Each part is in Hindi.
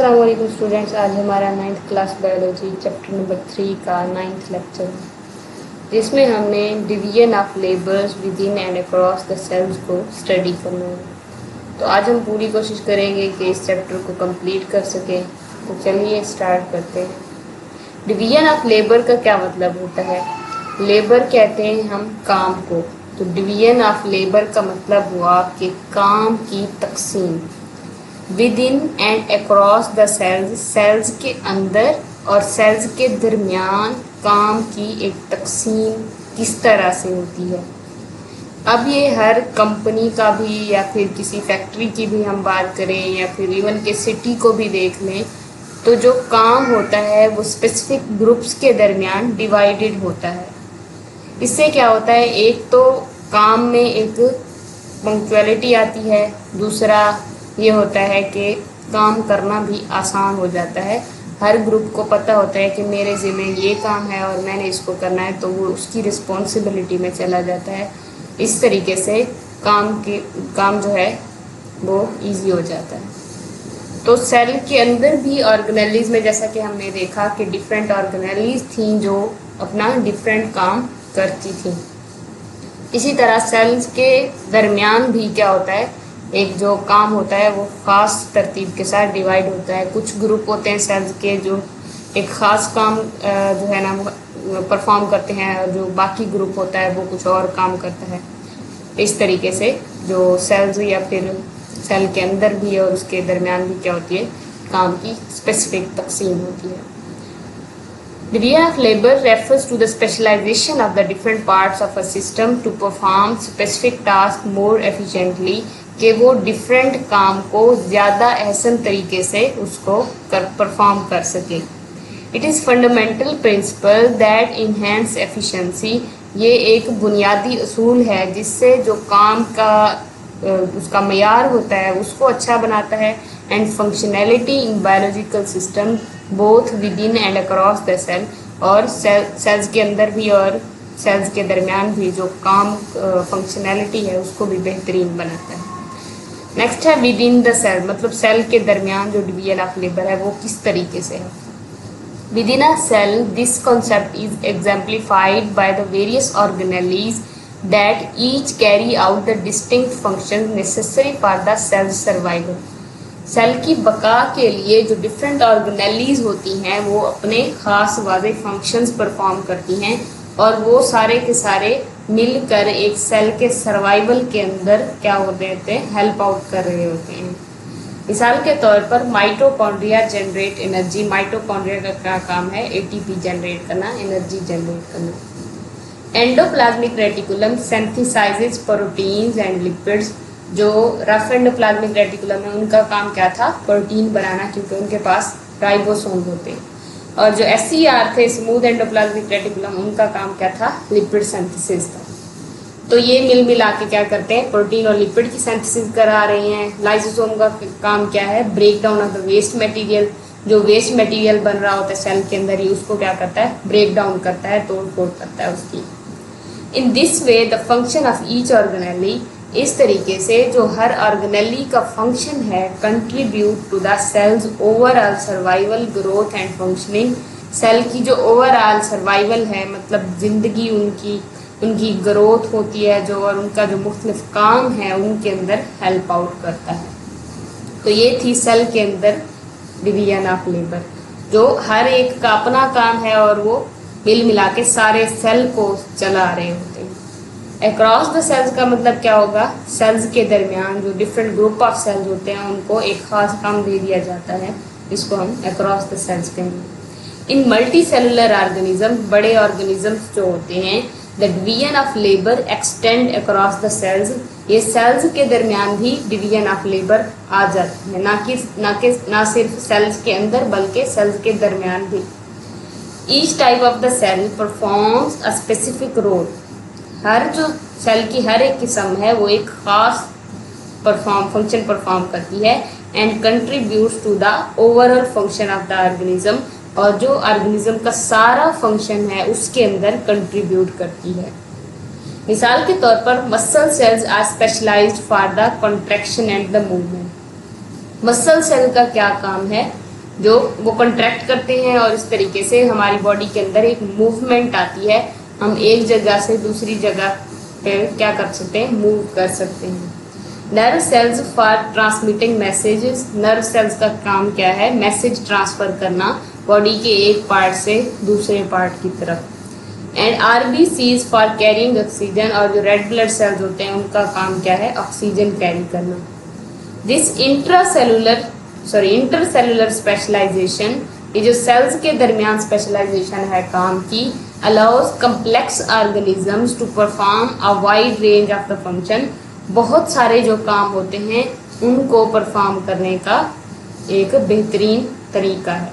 अस्सलाम वालेकुम स्टूडेंट्स। आज हमारा 9th class biology chapter number 3 का 9th लेक्चर है, जिसमें हमने division of labours within and across the cells को स्टडी करना है। तो आज हम पूरी कोशिश करेंगे कि इस चैप्टर को कंप्लीट कर सकें। तो चलिए स्टार्ट करते हैं। डिवीजन ऑफ लेबर का क्या मतलब होता है? लेबर कहते हैं हम काम को, तो डिवीजन ऑफ लेबर का मतलब हुआ कि काम की तकसीम within and across the cells, cells के अंदर और सेल्स के दरमियान काम की एक तकसीम किस तरह से होती है। अब ये हर कंपनी का भी या फिर किसी फैक्ट्री की भी हम बात करें या फिर इवन के सिटी को भी देख लें, तो जो काम होता है वो स्पेसिफिक ग्रुप्स के दरमियान डिवाइडेड होता है। इससे क्या होता है, एक तो काम में एक पंक्चुअलिटी आती है, दूसरा ये होता है कि काम करना भी आसान हो जाता है। हर ग्रुप को पता होता है कि मेरे ज़िम्मे ये काम है और मैंने इसको करना है, तो वो उसकी रिस्पॉन्सिबिलिटी में चला जाता है। इस तरीके से काम जो है वो इजी हो जाता है। तो सेल के अंदर भी ऑर्गेनेलीज में जैसा कि हमने देखा कि डिफरेंट ऑर्गेनेलीज थी जो अपना डिफरेंट काम करती थी। इसी तरह सेल्स के दरमियान भी क्या होता है, एक जो काम होता है वो ख़ास तरतीब के साथ डिवाइड होता है। कुछ ग्रुप होते हैं सेल्स के जो एक ख़ास काम जो है ना परफॉर्म करते हैं, और जो बाकी ग्रुप होता है वो कुछ और काम करता है। इस तरीके से जो सेल्स या फिर सेल के अंदर भी और उसके दरमियान भी क्या होती है, काम की स्पेसिफिक तकसीम होती है। Division of labor refers to the specialization of the different parts of a system to perform specific task more efficiently, कि वो डिफरेंट काम को ज़्यादा अहसन तरीके से उसको परफॉर्म कर सके। It is fundamental principle that enhance efficiency, ये एक बुनियादी असूल है जिससे जो काम का उसका मयार होता है उसको अच्छा बनाता है। And functionality in biological system both within and across the cell, और सेल्स के अंदर भी और सेल्स के दरमियान भी जो काम फंक्शनैलिटी है उसको भी बेहतरीन बनाता है। नेक्स्ट है विद इन द सेल, मतलब सेल के दरमियान जो डिवीजन ऑफ लेबर है वो किस तरीके से है। Within a cell this concept is exemplified by the various organelles that each carry out the distinct function necessary for the cell survival. Cell की बका के लिए जो डिफरेंट ऑर्गेनेलीज होती हैं वो अपने ख़ास वाज़े फंक्शंस परफॉर्म करती हैं, और वो सारे के सारे मिलकर एक सेल के सर्वाइवल के अंदर क्या हो रहे होते हैं, हेल्प आउट कर रहे होते हैं। मिसाल के तौर पर माइटोकॉन्ड्रिया जनरेट एनर्जी। माइटोकॉन्ड्रिया का क्या काम है? एटीपी जनरेट करना, एनर्जी जनरेट करना। Endoplasmic reticulum सिंथेसाइजेज proteins and lipids. जो रफ एंडोप्लाज्मिक रेटिकुलम है उनका काम क्या था? प्रोटीन बनाना, क्योंकि उनके पास राइबोसोम होते हैं। और जो SCR थे, स्मूथ एंडोप्लाज्मिक रेटिकुलम, उनका काम क्या था? लिपिड सिंथेसिस था। तो ये मिला के क्या करते हैं? प्रोटीन और लिपिड की सिंथेसिस करा रहे हैं। लाइसोसोम का काम क्या है? Break down of the waste material. जो वेस्ट मटेरियल बन रहा होता है सेल के अंदर ही, उसको क्या करता है? ब्रेक डाउन करता है, तोड़ फोड़ करता है उसकी। In this way the function of each organelle, इस तरीके से जो हर ऑर्गेनेली का फंक्शन है, contribute to the cells overall survival growth and functioning. Cell की जो ओवरऑल सर्वाइवल है, मतलब ज़िंदगी उनकी ग्रोथ होती है जो, और उनका जो मुख्तलिफ काम है उनके अंदर हेल्प आउट करता है। तो ये थी सेल के अंदर डिवीजन ऑफ लेबर, जो हर एक का अपना काम है और वो मिला के सारे सेल को चला रहे होते हैं। अक्रॉस द सेल्स का मतलब क्या होगा? सेल्स के दरमियान जो डिफरेंट ग्रुप ऑफ सेल्स होते हैं उनको एक खास काम दे दिया जाता है, इसको हम अक्रॉस द सेल्स कहेंगे। इन मल्टी सेलुलर ऑर्गेनिज्म, बड़े ऑर्गेनिजम्स जो होते हैं, the division of labour extend across the cells, ये सेल्स के दरमियान भी डिवीजन ऑफ लेबर आ जाती है, ना सिर्फ सेल्स के अंदर बल्कि सेल्स के दरमियान भी। Each type of the cell performs a specific role, हर जो सेल की हर एक किस्म है वो एक खास फंक्शन परफॉर्म करती है। And contributes to the overall function of the organism, और जो ऑर्गेनिज्म का सारा फंक्शन है उसके अंदर कंट्रीब्यूट करती है। मिसाल के तौर पर muscle cells are specialised for the contraction and the movement. Muscle cell का क्या काम है? जो वो कंट्रैक्ट करते हैं और इस तरीके से हमारी बॉडी के अंदर एक मूवमेंट आती है, हम एक जगह से दूसरी जगह पे क्या कर सकते हैं, मूव कर सकते हैं। Nerve cells for transmitting messages, nerve cells का काम क्या है, मैसेज ट्रांसफर करना बॉडी के एक पार्ट से दूसरे पार्ट की तरफ। And RBCs for carrying oxygen, और जो रेड ब्लड सेल्स होते हैं उनका काम क्या है, ऑक्सीजन कैरी करना। दिस इंटरसेलुलर स्पेशलाइजेशन, ये जो सेल्स के दरमियान स्पेशलाइजेशन है काम की, allows complex organisms to perform a wide range of the function, बहुत सारे जो काम होते हैं उनको परफॉर्म करने का एक बेहतरीन तरीका है।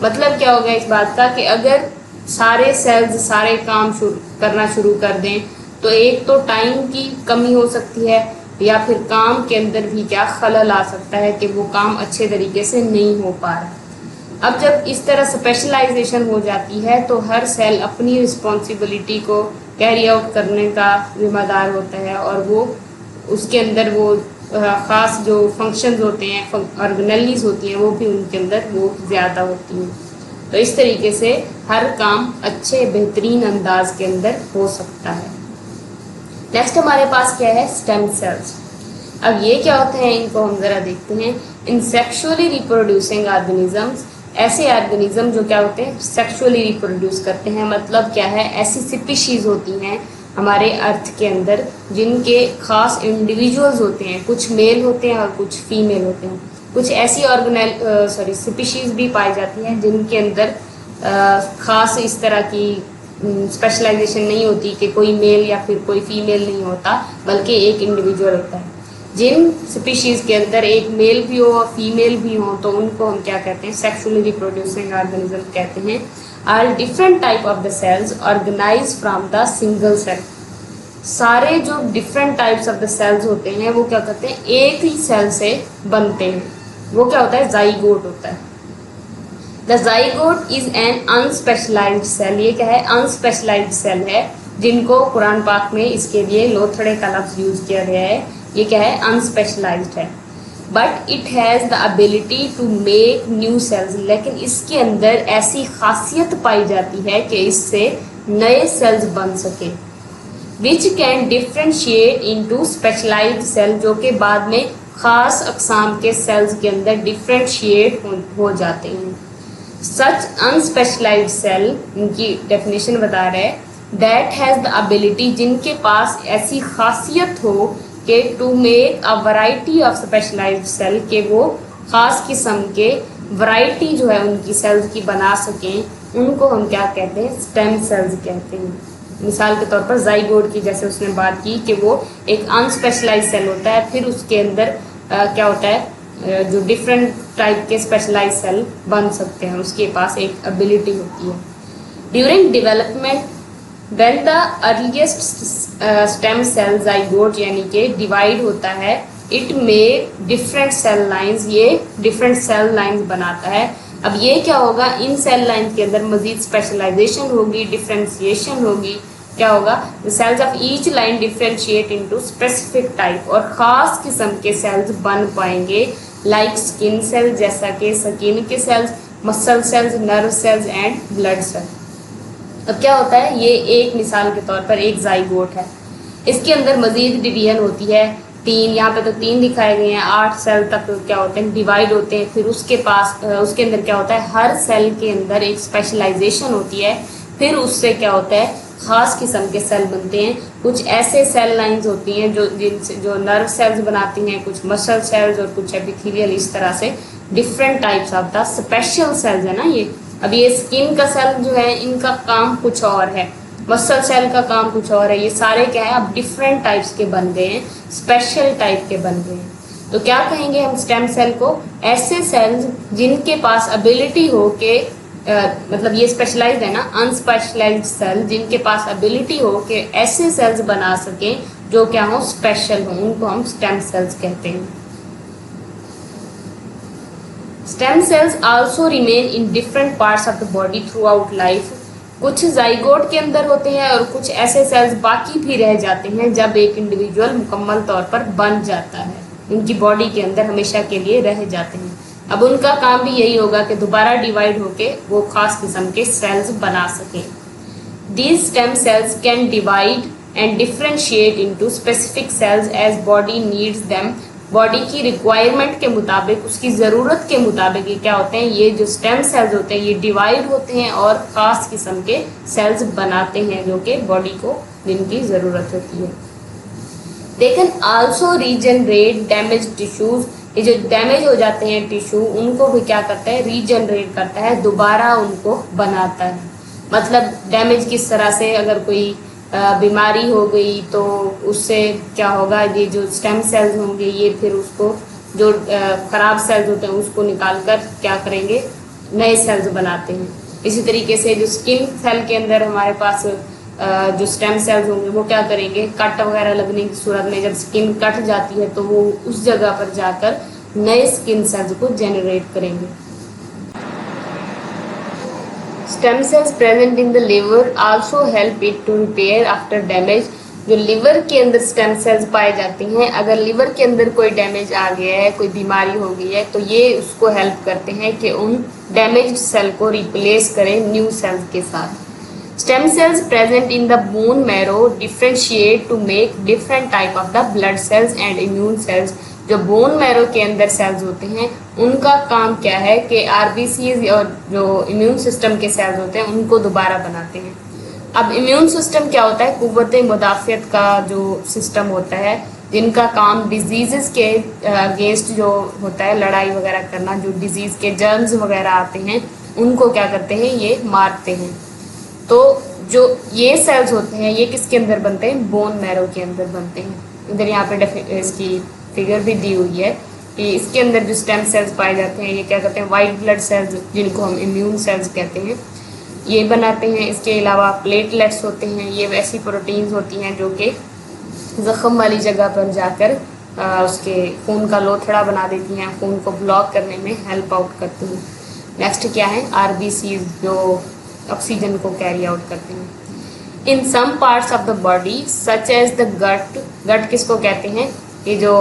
मतलब क्या होगा इस बात का कि अगर सारे सेल्स सारे काम करना शुरू कर दें तो एक तो टाइम की कमी हो सकती है, या फिर काम के अंदर भी क्या खलल आ सकता है कि वो काम अच्छे तरीके से नहीं हो पा रहा। अब जब इस तरह स्पेशलाइजेशन हो जाती है तो हर सेल अपनी रिस्पॉन्सिबिलिटी को कैरी आउट करने का जिम्मेदार होता है, और वो उसके अंदर वो ख़ास जो फंक्शंस होते हैं, ऑर्गेनेलीज होती हैं, वो भी उनके अंदर वो ज़्यादा होती हैं। तो इस तरीके से हर काम अच्छे बेहतरीन अंदाज के अंदर हो सकता है। नेक्स्ट हमारे पास क्या है, स्टेम सेल्स। अब ये क्या होते हैं, इनको हम ज़रा देखते हैं। इन सेक्सुअली रिप्रोड्यूसिंग ऑर्गेनिजम्स, ऐसे ऑर्गेनिज्म जो क्या होते हैं, सेक्सुअली रिप्रोड्यूस करते हैं। मतलब क्या है, ऐसी स्पीशीज़ होती हैं हमारे अर्थ के अंदर जिनके खास इंडिविजुअल्स होते हैं, कुछ मेल होते हैं और कुछ फीमेल होते हैं। कुछ ऐसी स्पीशीज़ भी पाई जाती हैं जिनके अंदर ख़ास इस तरह की स्पेशलाइजेशन नहीं होती कि कोई मेल या फिर कोई फीमेल नहीं होता, बल्कि एक इंडिविजुअल होता है। जिन स्पीशीज़ के अंदर एक मेल भी हो और फीमेल भी हो तो उनको हम क्या कहते हैं, सेक्सुअली रिप्रोड्यूसिंग ऑर्गेनिज्म कहते हैं। Are different type of the cells organise from the single cell, सारे जो different types of the cells होते हैं वो क्या करते हैं, एक ही सेल से बनते हैं। वो क्या होता है, जाइगोट होता है। The zygote is an unspecialised cell, ये क्या है, अनस्पेशलाइज्ड सेल है, जिनको कुरान पाक में इसके लिए लोथड़े का लफ्ज यूज किया गया है। ये क्या है, अनस्पेशलाइज्ड है। But it has the ability to make new cells, लेकिन इसके अंदर ऐसी खासियत पाई जाती है कि इससे नए सेल्स बन सके। Which can differentiate into specialised cell, जो कि बाद में खास अकसाम के सेल्स के अंदर डिफ्रेंशिएट हो जाते हैं। सच अनस्पेशलाइज्ड सेल, इनकी डेफिनेशन बता रहे हैं, दैट हैज़ द एबिलिटी, जिनके पास ऐसी खासियत हो कि to make a variety of specialised cell, के वो खास किस्म के वैरायटी जो है उनकी सेल्स की बना सकें, उनको हम क्या कहते हैं, स्टेम सेल्स कहते हैं। मिसाल के तौर पर जाइगोट की जैसे उसने बात की कि वो एक अनस्पेशलाइज्ड सेल होता है, फिर उसके अंदर क्या होता है, जो डिफरेंट टाइप के स्पेशलाइज्ड सेल बन सकते हैं, उसके पास एक एबिलिटी होती है। During development when the earliest stem cell zygote यानी कि डिवाइड होता है, इट में डिफरेंट सेल लाइंस, ये डिफरेंट सेल लाइंस बनाता है। अब ये क्या होगा, इन सेल लाइंस के अंदर मजीद स्पेशलाइजेशन होगी, डिफ्रेंशिएशन होगी। क्या होगा, the cells of each line differentiate into specific type, और ख़ास किस्म के सेल्स बन पाएंगे, लाइक स्किन सेल, जैसा कि स्किन के cells, muscle cells, nerve cells and blood cell. अब क्या होता है, ये एक मिसाल के तौर पर एक जाइगोट है, इसके अंदर मजीद डिवीजन होती है, 3, यहाँ पे तो 3 दिखाए गए हैं, 8 सेल तक क्या होते हैं, डिवाइड होते हैं। फिर उसके अंदर क्या होता है, हर सेल के अंदर एक स्पेशलाइजेशन होती है। फिर उससे क्या होता है, ख़ास किस्म के सेल बनते हैं। कुछ ऐसे सेल लाइंस होती हैं जो नर्व सेल्स बनाती हैं, कुछ मसल सेल्स और कुछ एपिथेलियल, इस तरह से different types of the special cells है ना ये। अब ये स्किन का सेल जो है, इनका काम कुछ और है, मसल सेल का काम कुछ और है। ये सारे क्या है, अब डिफरेंट टाइप्स के बन गए हैं, स्पेशल टाइप के बन गए हैं। तो क्या कहेंगे हम स्टेम सेल को, ऐसे सेल्स जिनके पास एबिलिटी हो के मतलब ये स्पेशलाइज्ड है ना, अनस्पेशलाइज्ड सेल जिनके पास एबिलिटी हो कि ऐसे सेल्स बना सकें जो क्या हो, स्पेशल हो, उनको हम स्टेम सेल्स कहते हैं। Stem cells also remain in different parts of the body through out life. कुछ जाइगोट के अंदर होते हैं और कुछ ऐसे सेल्स बाकी भी रह जाते हैं जब एक इंडिविजुअल मुकम्मल तौर पर बन जाता है, उनकी बॉडी के अंदर हमेशा के लिए रह जाते हैं। अब उनका काम भी यही होगा कि दोबारा डिवाइड होके वो खास किस्म के सेल्स बना सकें। These stem cells can divide and differentiate into specific cells as body needs them। Body की रिक्वायरमेंट के मुताबिक, उसकी ज़रूरत के मुताबिक ये क्या होते हैं, ये जो स्टेम सेल्स होते हैं ये डिवाइड होते हैं और ख़ास किस्म के सेल्स बनाते हैं जो कि बॉडी को जिनकी ज़रूरत होती है। They can also regenerate damage tissues. ये जो डैमेज हो जाते हैं टिश्यू, उनको भी क्या करता है, रीजनरेट करता है, दोबारा उनको बनाता है। मतलब डैमेज किस तरह से, अगर कोई बीमारी हो गई तो उससे क्या होगा, ये जो स्टेम सेल्स होंगे ये फिर उसको जो ख़राब सेल्स होते हैं उसको निकाल कर क्या करेंगे, नए सेल्स बनाते हैं। इसी तरीके से जो स्किन सेल के अंदर हमारे पास जो स्टेम सेल्स होंगे वो क्या करेंगे, कट वगैरह लगने की सूरत में जब स्किन कट जाती है तो वो उस जगह पर जाकर नए स्किन सेल्स को जनरेट करेंगे। Stem cells present in the liver also help it to repair after damage. जो लिवर के अंदर स्टेम सेल्स पाए जाते हैं, अगर लिवर के अंदर कोई डैमेज आ गया है, कोई बीमारी हो गई है, तो ये उसको हेल्प करते हैं कि उन डैमेज सेल को रिप्लेस करें न्यू सेल्स के साथ। Stem cells present in the bone marrow differentiate to make different type of the blood cells and immune cells. जो बोन मैरो के अंदर सेल्स होते हैं उनका काम क्या है कि आरबीसीज और जो इम्यून सिस्टम के सेल्स होते हैं उनको दोबारा बनाते हैं। अब इम्यून सिस्टम क्या होता है, कुव्वत मुदाफ़ियत का जो सिस्टम होता है, जिनका काम डिजीज़ के अगेंस्ट जो होता है लड़ाई वगैरह करना, जो डिजीज़ के जर्म्स वगैरह आते हैं उनको क्या करते हैं, ये मारते हैं। तो जो ये सेल्स होते हैं ये किसके अंदर बनते हैं, बोन मैरो के अंदर बनते हैं। इधर यहाँ पे इसकी फिगर भी दी हुई है कि इसके अंदर जो स्टेम सेल्स पाए जाते हैं ये क्या करते हैं, वाइट ब्लड सेल्स जिनको हम इम्यून सेल्स कहते हैं ये बनाते हैं। इसके अलावा प्लेटलेट्स होते हैं, ये वैसी प्रोटीन्स होती हैं जो कि ज़ख़म वाली जगह पर जाकर उसके खून का लोथड़ा बना देती हैं, खून को ब्लॉक करने में हेल्प आउट करती हैं। नेक्स्ट क्या है, आरबीसीज जो ऑक्सीजन को कैरी आउट करते हैं। In some parts of the body such as the gut, gut किसको कहते हैं, ये जो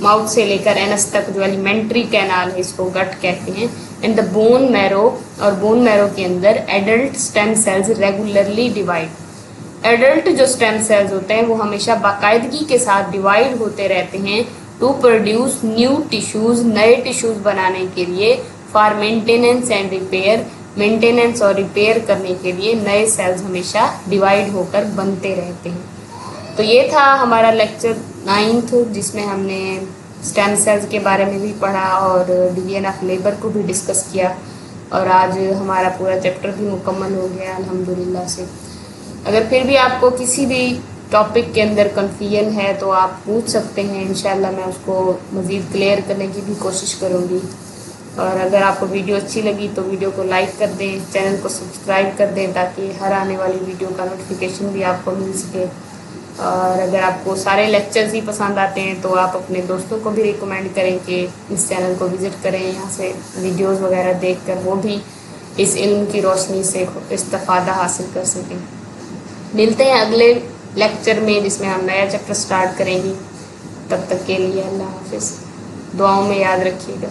माउथ से लेकर एनस तक जो एलिमेंट्री कैनाल है इसको गट कहते हैं। इन द बोन मैरो, और बोन मैरो के अंदर adult stem cells regularly divide. Adult जो स्टेम सेल्स होते हैं वो हमेशा बाकायदगी के साथ डिवाइड होते रहते हैं टू प्रोड्यूस न्यू टिश्यूज़, नए टिश्यूज़ बनाने के लिए, for maintenance and repair, maintenance और रिपेयर करने के लिए नए सेल्स हमेशा डिवाइड होकर बनते रहते हैं। तो ये था हमारा लेक्चर 9th जिसमें हमने स्टेम सेल्स के बारे में भी पढ़ा और डिवीजन ऑफ लेबर को भी डिस्कस किया, और आज हमारा पूरा चैप्टर भी मुकम्मल हो गया अल्हम्दुलिल्लाह से। अगर फिर भी आपको किसी भी टॉपिक के अंदर कन्फ्यूजन है तो आप पूछ सकते हैं, इंशाल्लाह मैं उसको मज़ीद क्लियर करने की भी कोशिश करूँगी। और अगर आपको वीडियो अच्छी लगी तो वीडियो को लाइक कर दें, चैनल को सब्सक्राइब कर दें ताकि हर आने वाली वीडियो का नोटिफिकेशन भी आपको मिल सके। और अगर आपको सारे लेक्चर्स ही पसंद आते हैं तो आप अपने दोस्तों को भी रिकमेंड करें कि इस चैनल को विज़िट करें, यहाँ से वीडियोस वगैरह देखकर वो भी इस इल्म की रोशनी से इस्तिफ़ादा हासिल कर सकें। मिलते हैं अगले लेक्चर में जिसमें हम नया चैप्टर स्टार्ट करेंगे। तब तक के लिए अल्लाह हाफिज़, दुआओं में याद रखिएगा।